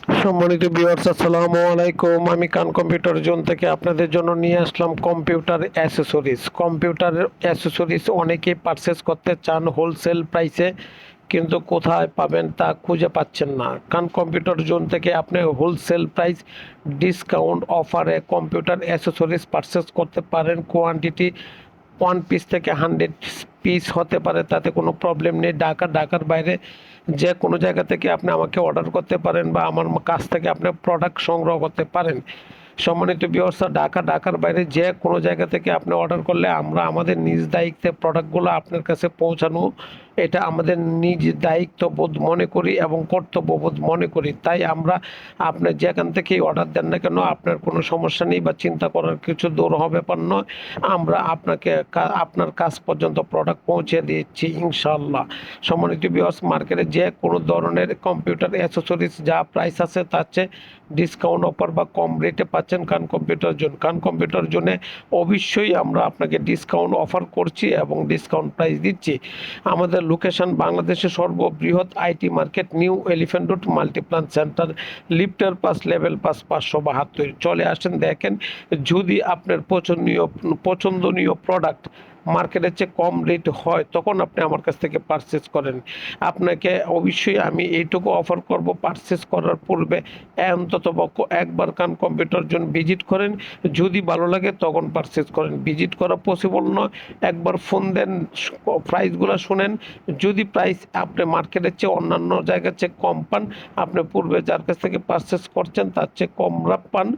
সম্মানিত ভিউয়ার্স, আসসালামু আলাইকুম। আমি কান কম্পিউটার জোন থেকে আপনাদের জন্য নিয়ে আসলাম কম্পিউটার অ্যাসেসরিজ। কম্পিউটার অ্যাসেসরিজ অনেকেই পারচেস করতে চান হোলসেল প্রাইসে, কিন্তু কোথায় পাবেন তা খুঁজে পাচ্ছেন না। কান কম্পিউটার জোন থেকে আপনি হোলসেল প্রাইস ডিসকাউন্ট অফারে কম্পিউটার অ্যাসেসরিজ পারচেস করতে পারেন। কোয়ান্টিটি 1 পিস থেকে 100 পিস হতে পারে, তাতে কোনো প্রবলেম নেই। ঢাকার বাইরে যে কোনো জায়গা থেকে আপনি আমাকে অর্ডার করতে পারেন বা আমার কাছ থেকে আপনি প্রোডাক্ট সংগ্রহ করতে পারেন। সম্মানিত ভিউয়ার্স, ঢাকার বাইরে যে কোনো জায়গা থেকে আপনি অর্ডার করলে আমরা আমাদের নিজ দায়িত্বে প্রোডাক্টগুলো আপনার কাছে পৌঁছানো, এটা আমাদের নিজ দায়িত্ববোধ মনে করি এবং কর্তব্যবোধ মনে করি। তাই আমরা, আপনি যেখান থেকেই অর্ডার দেন না কেন, আপনার কোনো সমস্যা নেই বা চিন্তা করার কিছু দূর হবে ব্যাপার নয়। আমরা আপনাকে আপনার কাছ পর্যন্ত প্রোডাক্ট পৌঁছে দিচ্ছি ইনশাআল্লাহ। সম্মানিত ভিউয়ার্স, মার্কেটে যে কোনো ধরনের কম্পিউটার অ্যাসেসরিজ যা প্রাইস আছে তার চেয়ে ডিসকাউন্ট অফার বা কম রেটে পাচ্ছেন কান কম্পিউটার জোন। কান কম্পিউটার জোনে অবশ্যই আমরা আপনাকে ডিসকাউন্ট অফার করছি এবং ডিসকাউন্ট প্রাইস দিচ্ছি। আমাদের লোকেশন বাংলাদেশের সর্ববৃহৎ IT market, new elephant road, Multiplan centre, লিফটার pass, level pass 572। চলে আসেন, দেখেন। যদি আপনার পছন্দনীয় প্রোডাক্ট মার্কেটের চেয়ে কম রেট হয়, তখন আপনি আমার কাছ থেকে পারচেস করেন। আপনাকে অবশ্যই আমি এইটুকু অফার করব, পারচেস করার পূর্বে অন্তত একবার কান কম্পিউটার জোন ভিজিট করেন। যদি ভালো লাগে তখন পারচেস করেন। ভিজিট করা পসিবল নয়, একবার ফোন দেন, প্রাইসগুলো শুনেন। যদি প্রাইস আপনি মার্কেটের চেয়ে অন্যান্য জায়গার চেয়ে কম পান, আপনি পূর্বে যার কাছ থেকে পারচেস করছেন তার চেয়ে কম পান,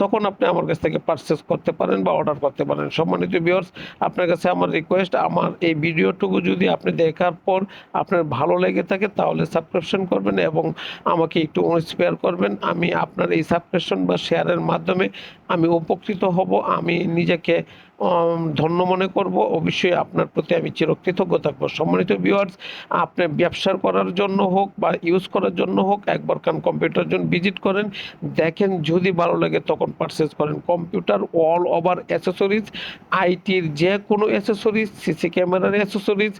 তখন আপনি আমার কাছ থেকে পারচেস করতে পারেন বা অর্ডার করতে পারেন। সম্মানিত ভিউয়ার্স, আপনার কাছে আমার রিকোয়েস্ট, আমার এই ভিডিওটুকু যদি আপনি দেখার পর আপনার ভালো লেগে থাকে তাহলে সাবস্ক্রিপশন করবেন এবং আমাকে একটু ইন্সপায়ার করবেন। আমি আপনার এই সাবস্ক্রিপশন বা শেয়ারের মাধ্যমে আমি উপকৃত হব, আমি নিজেকে ধন্য মনে করব। অবশ্যই আপনার প্রতি আমি চিরকৃতজ্ঞ থাকবো। সম্মানিত ভিউয়ার্স, আপনি ব্যবসা করার জন্য হোক বা ইউজ করার জন্য হোক, একবার কান কম্পিউটার জন্য ভিজিট করেন, দেখেন। যদি ভালো লাগে তখন পারচেস করেন। কম্পিউটার অল ওভার অ্যাসেসরিজ, আইটির যে কোনো অ্যাসেসরিজ, সিসি ক্যামেরার অ্যাসেসরিজ,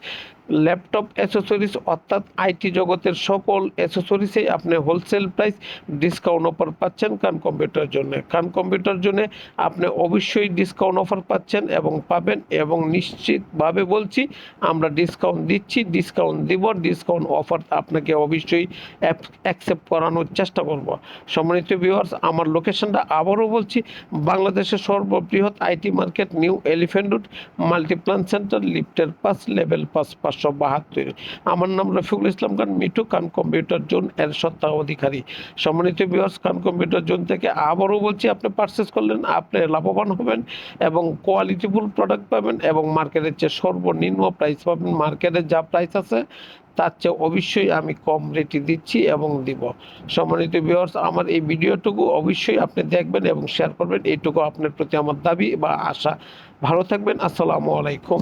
ল্যাপটপ অ্যাসেসরিজ, অর্থাৎ আইটি জগতের সকল অ্যাসেসরিজেই আপনি হোলসেল প্রাইস ডিসকাউন্ট অফার পাচ্ছেন কান কম্পিউটার জন্য। কান কম্পিউটার জন্য আপনি অবশ্যই ডিসকাউন্ট অফার পাচ্ছেন এবং পাবেন, এবং নিশ্চিতভাবে বলছি আমরা ডিসকাউন্ট দিচ্ছি, ডিসকাউন্ট দিব। ডিসকাউন্ট অফার আপনাকে অবশ্যই অ্যাকসেপ্ট করানোর চেষ্টা করব। সম্মানিত ভিউয়ার্স, আমার লোকেশনটা আবারও বলছি, বাংলাদেশের সর্ববৃহৎ IT market, new elephant road, Multiplan centre, লিফটের পাস, লেভেল পাস 572। আমার নাম রফিকুল ইসলাম খান মিঠু, কান কম্পিউটার জোন এর সত্তা অধিকারী। সম্মানিত ভিউয়ার্স, কান কম্পিউটার জোন থেকে আবারও বলছি, আপনি পারচেস করলেন আপনি লাভবান হবেন এবং কোয়ালিটিফুল প্রোডাক্ট পাবেন এবং মার্কেটের চেয়ে সর্বনিম্ন প্রাইস পাবেন। মার্কেটে যা প্রাইস আছে তার চেয়ে অবশ্যই আমি কম রেটে দিচ্ছি এবং দিব। সম্মানিত ভিউয়ার্স, আমার এই ভিডিওটুকু অবশ্যই আপনি দেখবেন এবং শেয়ার করবেন, এইটুকু আপনার প্রতি আমার দাবি বা আশা। ভালো থাকবেন। আসসালামু আলাইকুম।